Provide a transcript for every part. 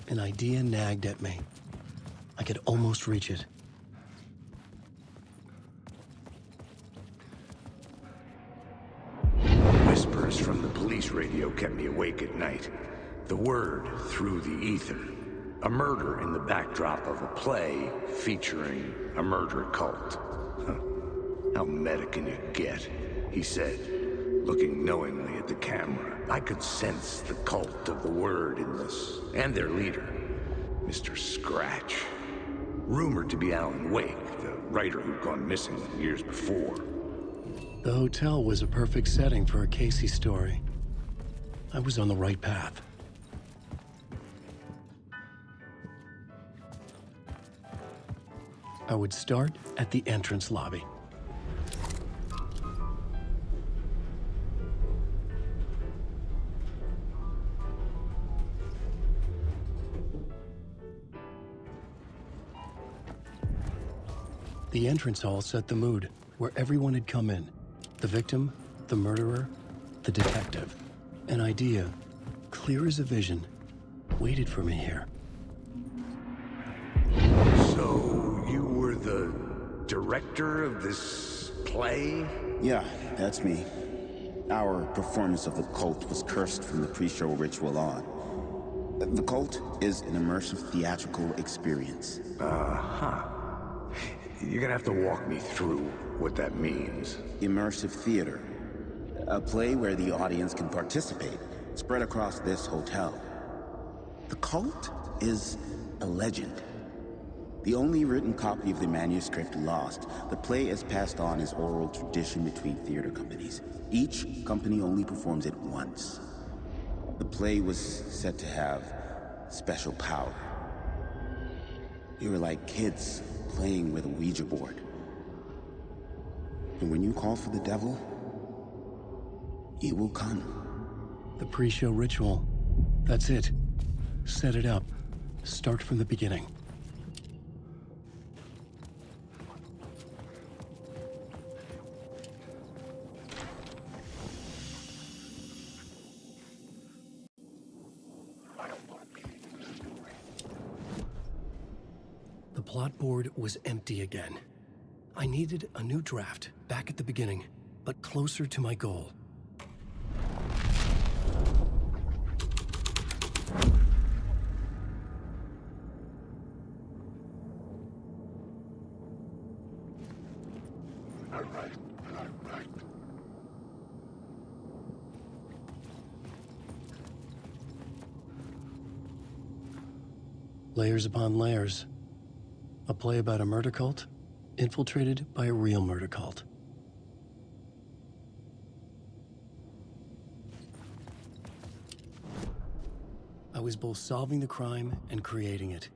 An idea nagged at me. I could almost reach it. Whispers from the police radio kept me awake at night. The word through the ether. A murder in the backdrop of a play featuring a murder cult. How meta can you get? He said, looking knowingly at the camera. I could sense the cult of the word in this, and their leader, Mr. Scratch. Rumored to be Alan Wake, the writer who'd gone missing years before. The hotel was a perfect setting for a Casey story. I was on the right path. I would start at the entrance lobby. The entrance hall set the mood, where everyone had come in. The victim, the murderer, the detective. An idea, clear as a vision, waited for me here. So, you were the director of this play? Yeah, that's me. Our performance of the cult was cursed from the pre-show ritual on. The cult is an immersive theatrical experience. Uh-huh. You're gonna have to walk me through what that means. Immersive theater. A play where the audience can participate, spread across this hotel. The cult is a legend. The only written copy of the manuscript lost, the play is passed on as oral tradition between theater companies. Each company only performs it once. The play was said to have special power. You were like kids playing with a Ouija board. And when you call for the devil, he will come. The pre-show ritual. That's it. Set it up. Start from the beginning. The plot board was empty again. I needed a new draft, back at the beginning, but closer to my goal. Layers upon layers. A play about a murder cult, infiltrated by a real murder cult. I was both solving the crime and creating it,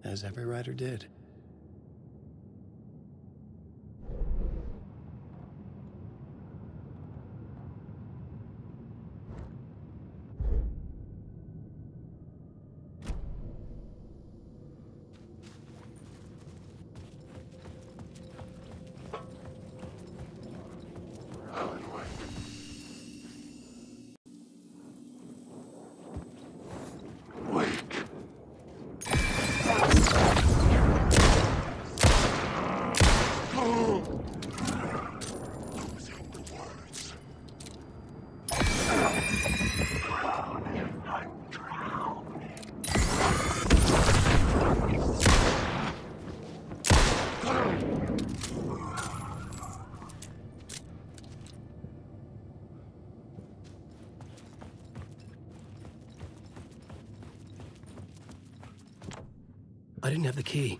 as every writer did. I didn't have the key.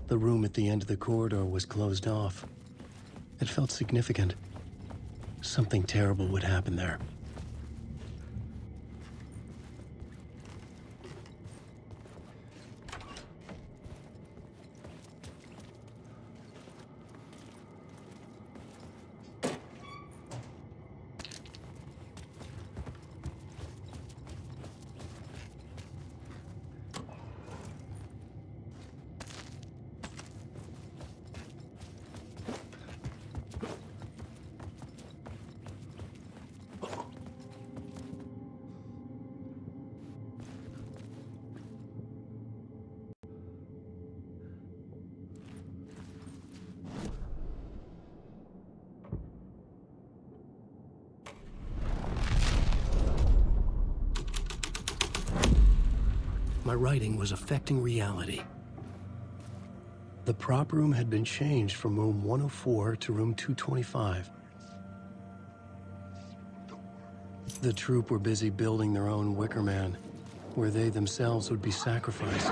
The room at the end of the corridor was closed off. It felt significant. Something terrible would happen there. My writing was affecting reality. The prop room had been changed from room 104 to room 225. The troupe were busy building their own Wicker Man, where they themselves would be sacrificed.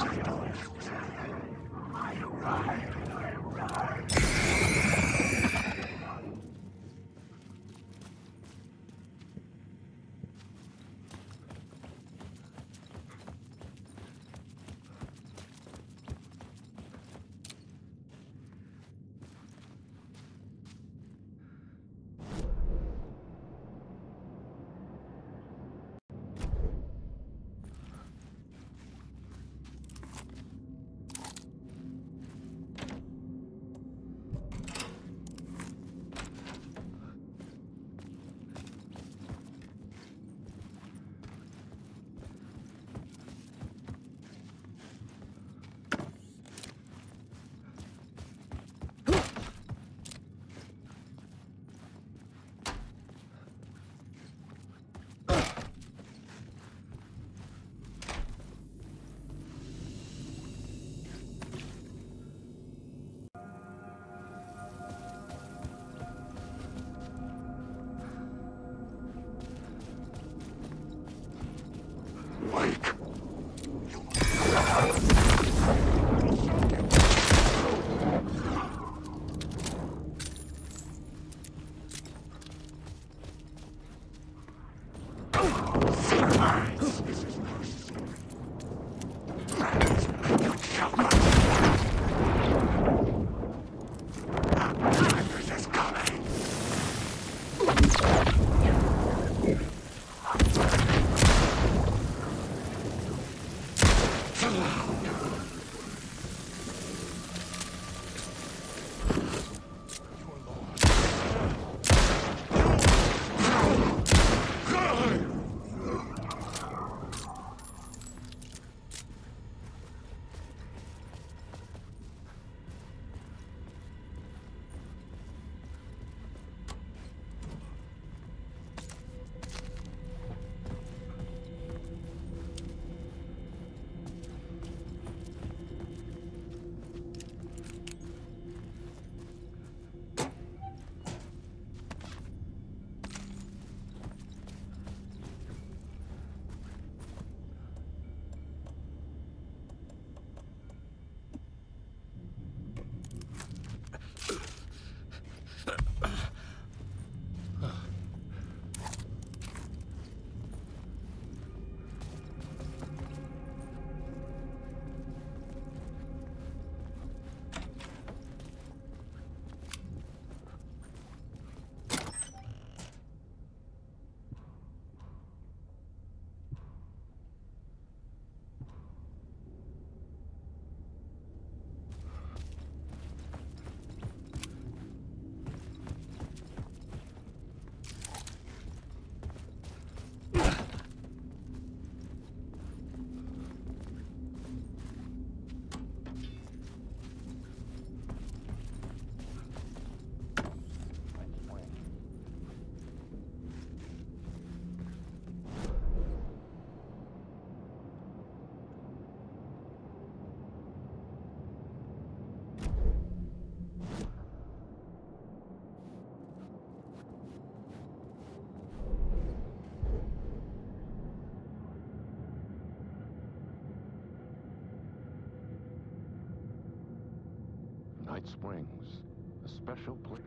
Night Springs, a special place.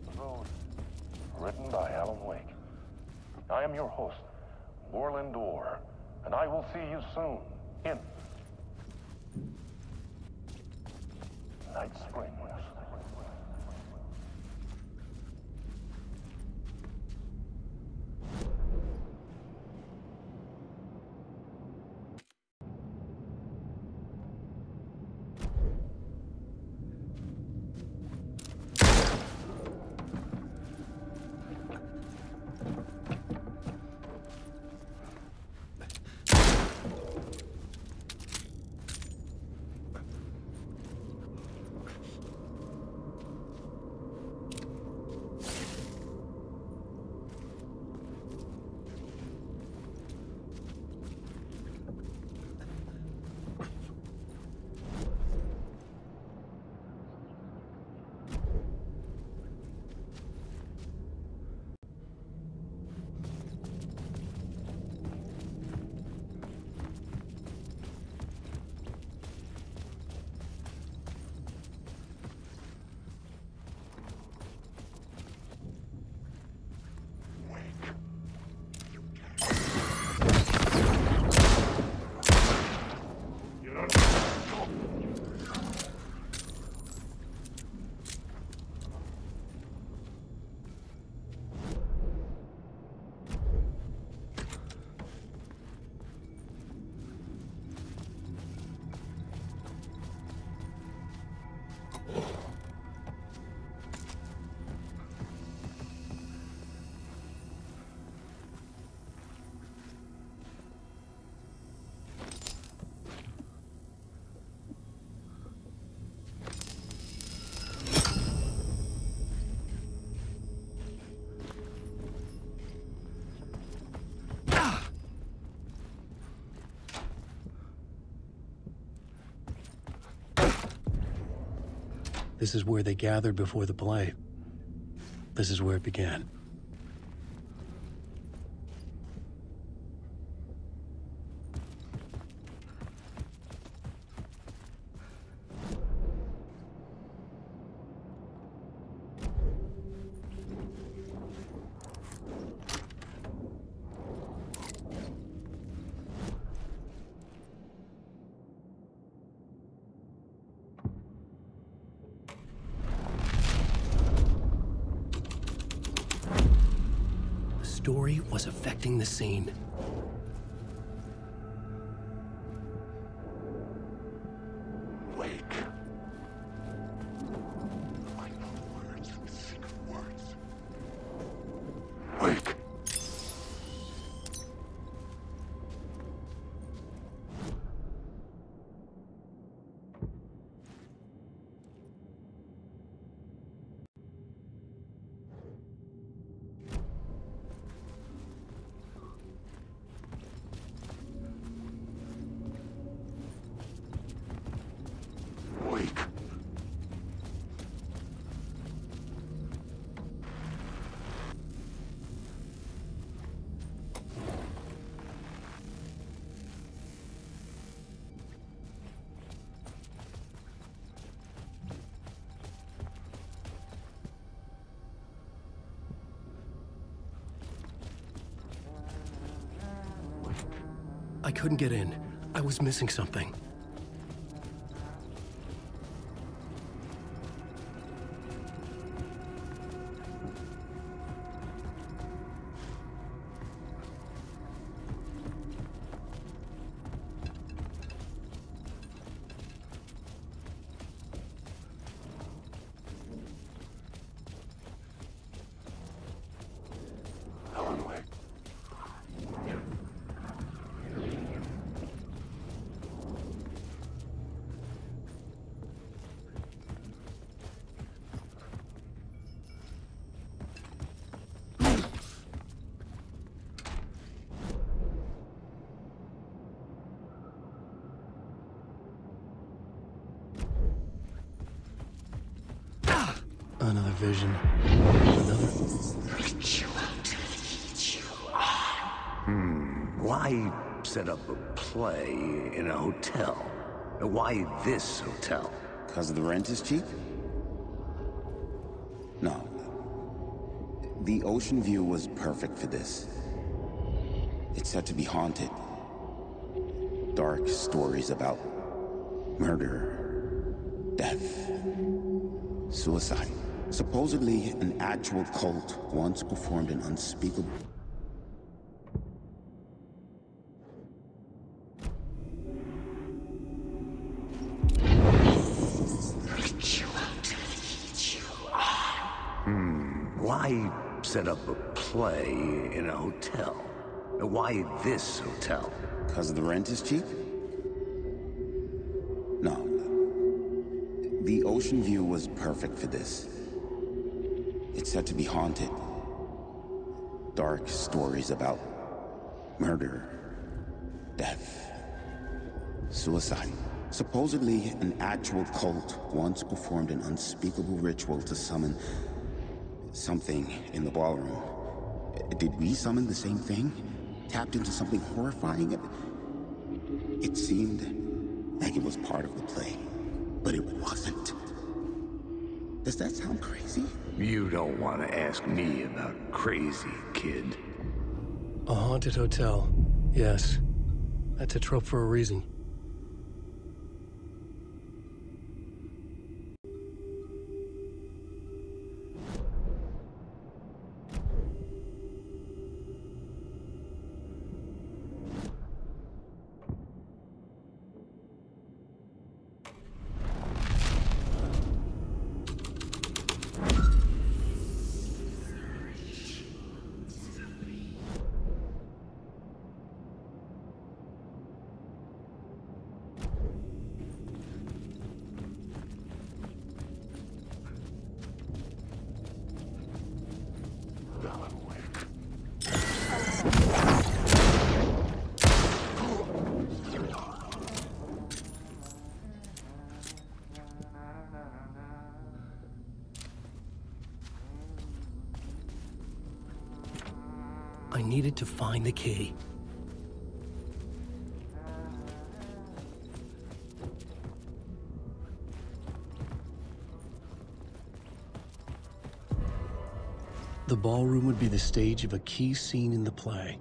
Episode written by Alan Wake. I am your host, Borland Orr, and I will see you soon in Night Springs. This is where they gathered before the play. This is where it began. Story was affecting the scene. Wake. Like the words and secret words. Wake. Wake. I couldn't get in. I was missing something. Helen Wake. Another vision. Another. Why set up a play in a hotel? Why this hotel? Because the rent is cheap? No. The ocean view was perfect for this. It's said to be haunted. Dark stories about murder, death, suicide. Supposedly, an actual cult once performed an unspeakable... Why set up a play in a hotel? Why this hotel? Because the rent is cheap? No. The ocean view was perfect for this. It's said to be haunted. Dark stories about murder, death, suicide. Supposedly, an actual cult once performed an unspeakable ritual to summon something in the ballroom. Did we summon the same thing? Tapped into something horrifying? It seemed like it was part of the play, but it wasn't. Does that sound crazy? You don't want to ask me about crazy, kid. A haunted hotel. Yes. That's a trope for a reason. I needed to find the key. The ballroom would be the stage of a key scene in the play.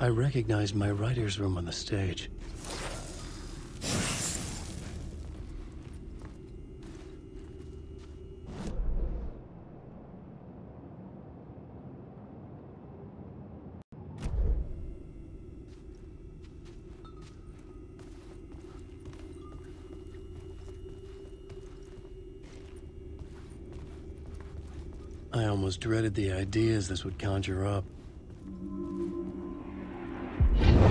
I recognized my writer's room on the stage. I almost dreaded the ideas this would conjure up.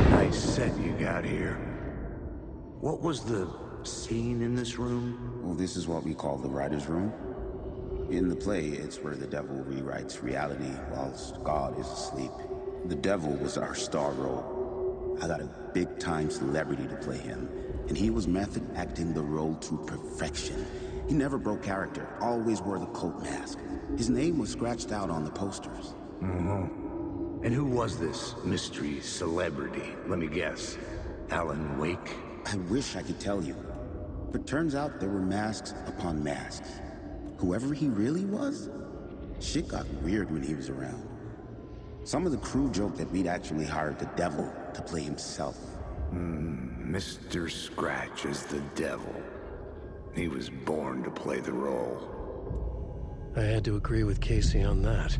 Nice set you got here. What was the scene in this room? Well, this is what we call the writer's room. In the play, it's where the devil rewrites reality whilst God is asleep. The devil was our star role. I got a big-time celebrity to play him, and he was method acting the role to perfection. He never broke character, always wore the cult mask. His name was scratched out on the posters. And who was this mystery celebrity? Let me guess. Alan Wake? I wish I could tell you, but turns out there were masks upon masks. Whoever he really was, shit got weird when he was around. Some of the crew joked that we'd actually hired the devil to play himself. Mr. Scratch is the devil. He was born to play the role. I had to agree with Casey on that.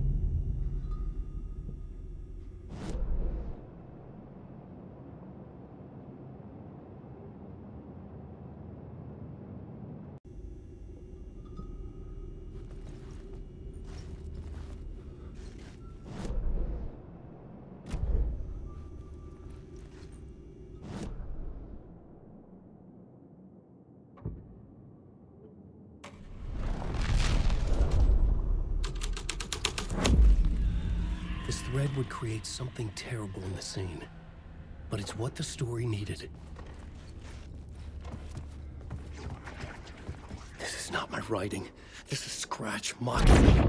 This thread would create something terrible in the scene, but it's what the story needed. This is not my writing. This is Scratch mocking me.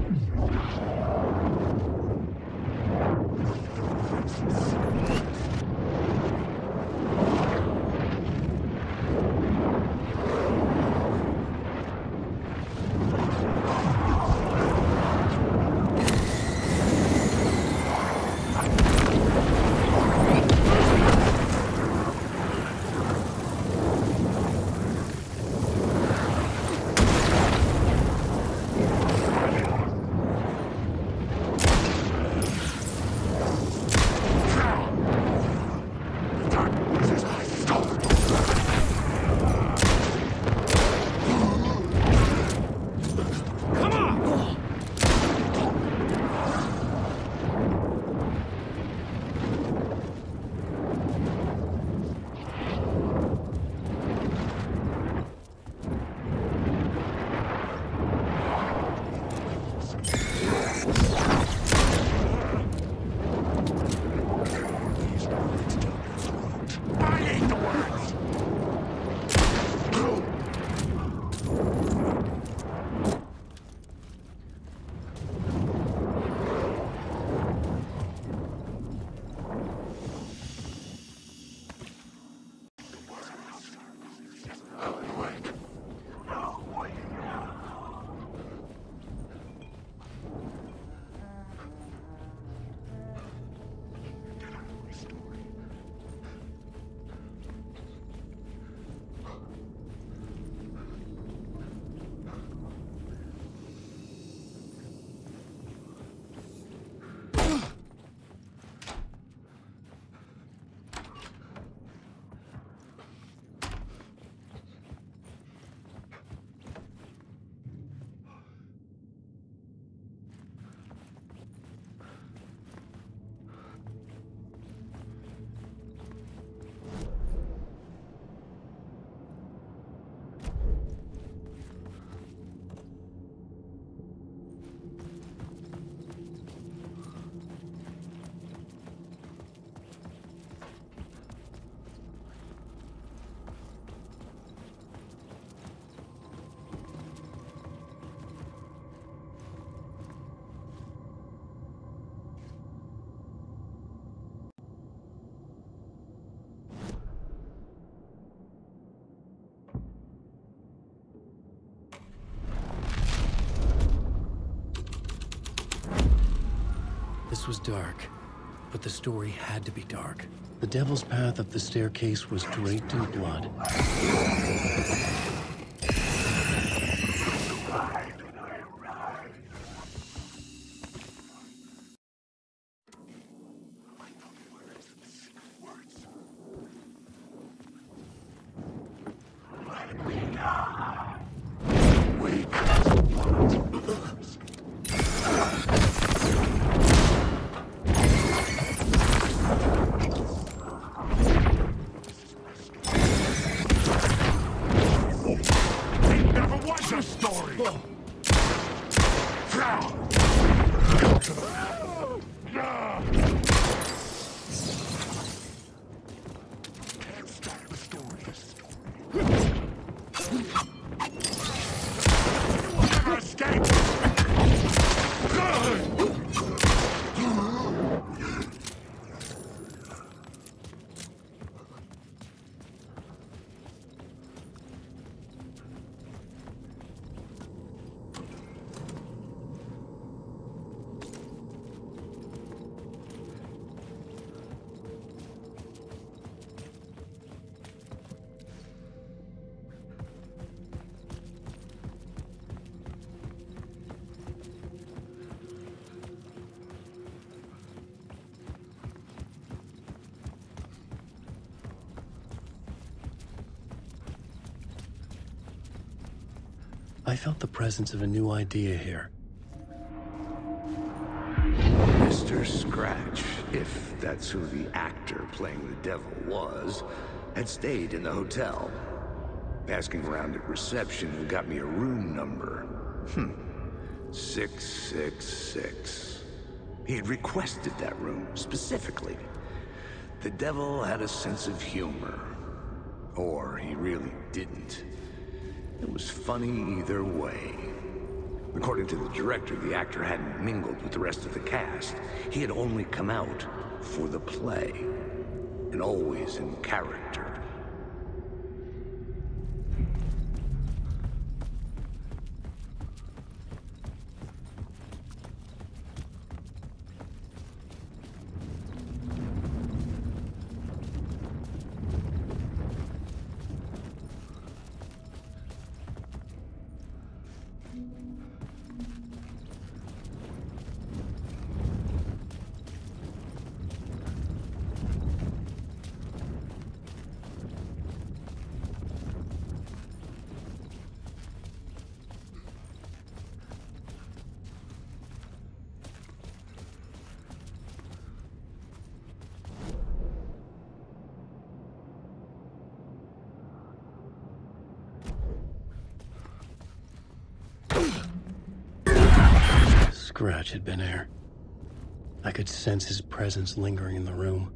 dark, but the story had to be dark. The devil's path up the staircase was draped in blood. I felt the presence of a new idea here. Mr. Scratch, if that's who the actor playing the devil was, had stayed in the hotel. Asking around at reception got me a room number. 666. He had requested that room specifically. The devil had a sense of humor. Or he really didn't. It was funny either way. According to the director, the actor hadn't mingled with the rest of the cast. He had only come out for the play, and always in character. Scratch had been here. I could sense his presence lingering in the room.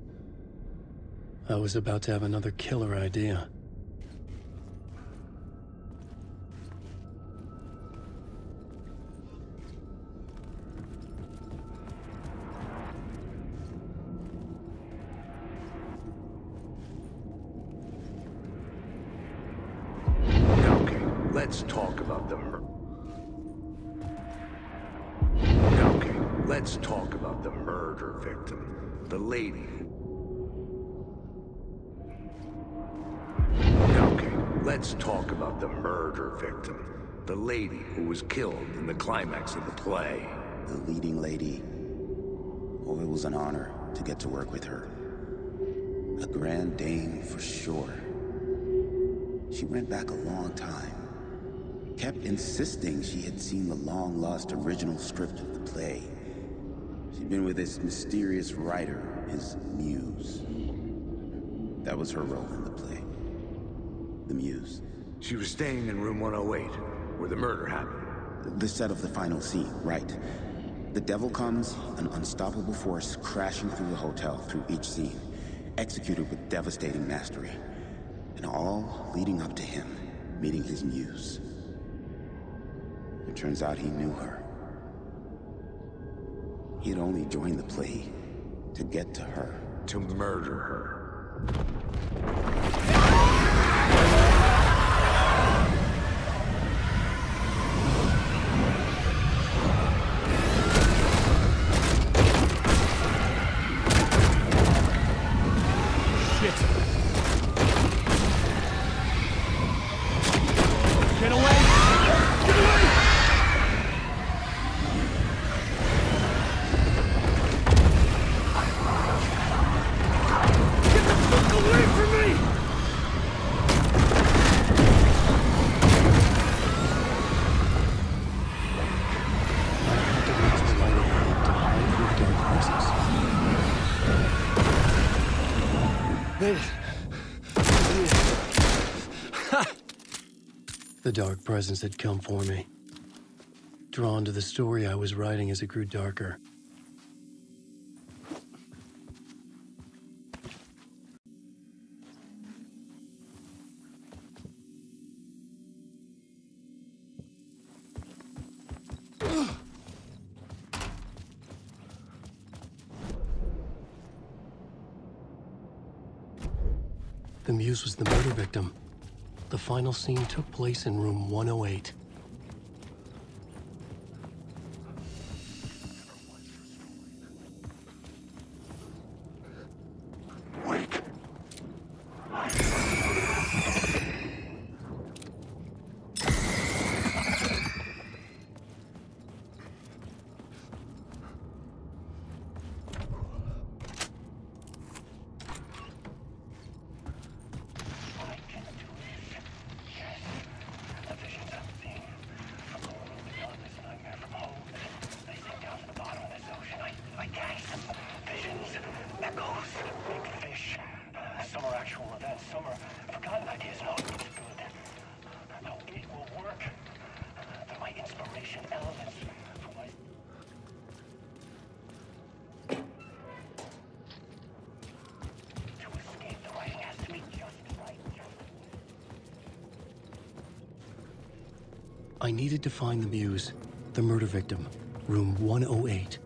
I was about to have another killer idea. Okay, let's talk about the Let's talk about the murder victim, the lady. Okay, let's talk about the murder victim, the lady who was killed in the climax of the play. The leading lady. Oh, it was an honor to get to work with her. A grand dame for sure. She went back a long time. Kept insisting she had seen the long-lost original script of the play. She'd been with this mysterious writer, his muse. That was her role in the play. The muse. She was staying in room 108, where the murder happened. The set of the final scene, right. The devil comes, an unstoppable force crashing through the hotel through each scene, executed with devastating mastery. And all leading up to him meeting his muse. It turns out he knew her. He had only joined the play to get to her. To murder her. Made it. The dark presence had come for me. Drawn to the story I was writing as it grew darker. The Muse was the murder victim. The final scene took place in room 108. Wake. Some are actual events, some are forgotten ideas. No, it's good. No, it will work. They're my inspiration elements for my... To escape, the writing has to be just right. I needed to find the Muse, the murder victim, room 108.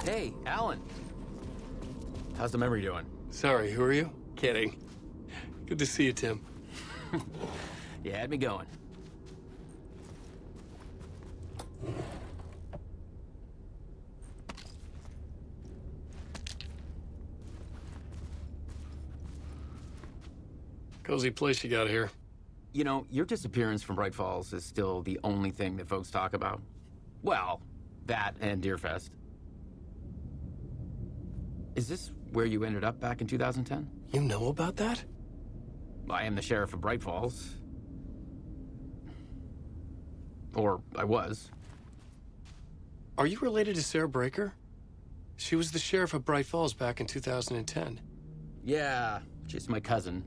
Hey, Alan. How's the memory doing? Sorry, who are you? Kidding. Good to see you, Tim. You had me going. Cozy place you got here. You know, your disappearance from Bright Falls is still the only thing that folks talk about. Well, that and Deerfest. Is this where you ended up back in 2010? You know about that? I am the sheriff of Bright Falls. Or I was. Are you related to Sarah Breaker? She was the sheriff of Bright Falls back in 2010. Yeah, she's my cousin.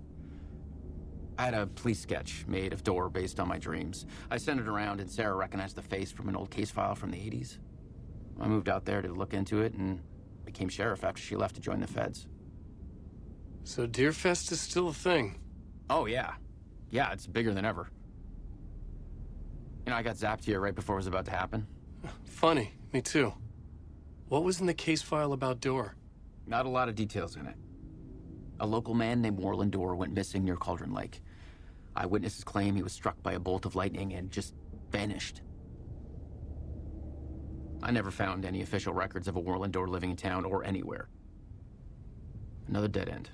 I had a police sketch made of Door based on my dreams. I sent it around and Sarah recognized the face from an old case file from the 80s. I moved out there to look into it and became sheriff after she left to join the feds. So Deerfest is still a thing? Oh, yeah. Yeah, it's bigger than ever. You know, I got zapped here right before it was about to happen. Funny, me too. What was in the case file about Door? Not a lot of details in it. A local man named Warland Door went missing near Cauldron Lake. Eyewitnesses claim he was struck by a bolt of lightning and just vanished. I never found any official records of a Warland Door living in town or anywhere. Another dead end.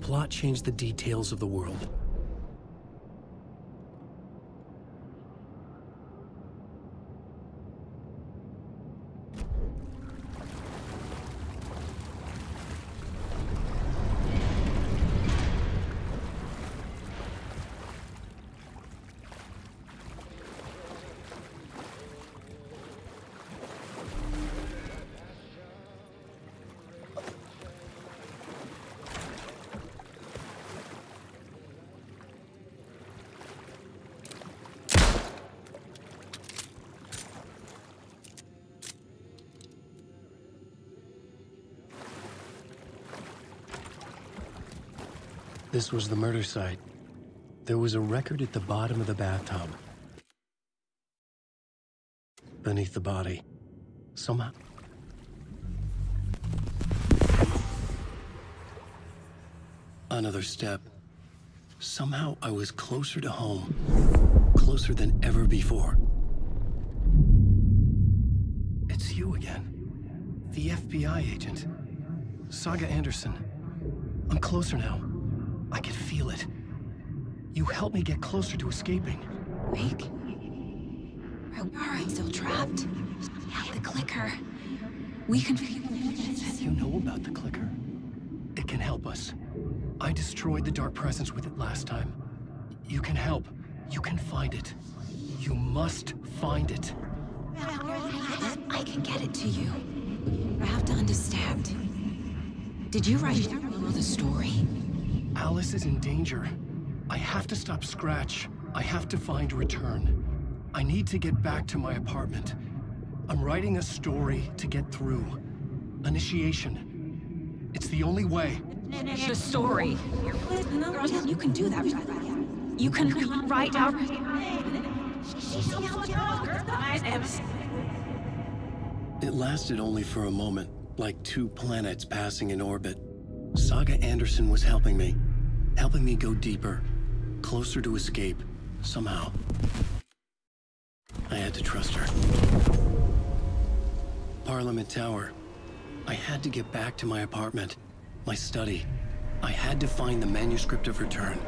plot changed the details of the world. This was the murder site. There was a record at the bottom of the bathtub. Beneath the body, somehow... Another step. Somehow I was closer to home. Closer than ever before. It's you again. The FBI agent. Saga Anderson. I'm closer now. I can feel it. You helped me get closer to escaping. Wake? Are I still trapped? Yeah, the clicker. We can... You know about the clicker. It can help us. I destroyed the Dark Presence with it last time. You can help. You can find it. You must find it. I can get it to you. I have to understand. Did you write the story? Alice is in danger. I have to stop Scratch. I have to find Return. I need to get back to my apartment. I'm writing a story to get through. Initiation. It's the only way. The story. You can do that. You can write out... It lasted only for a moment, like two planets passing in orbit. Saga Anderson was helping me go deeper, closer to escape, somehow. I had to trust her. Parliament Tower. I had to get back to my apartment, my study. I had to find the manuscript of Return.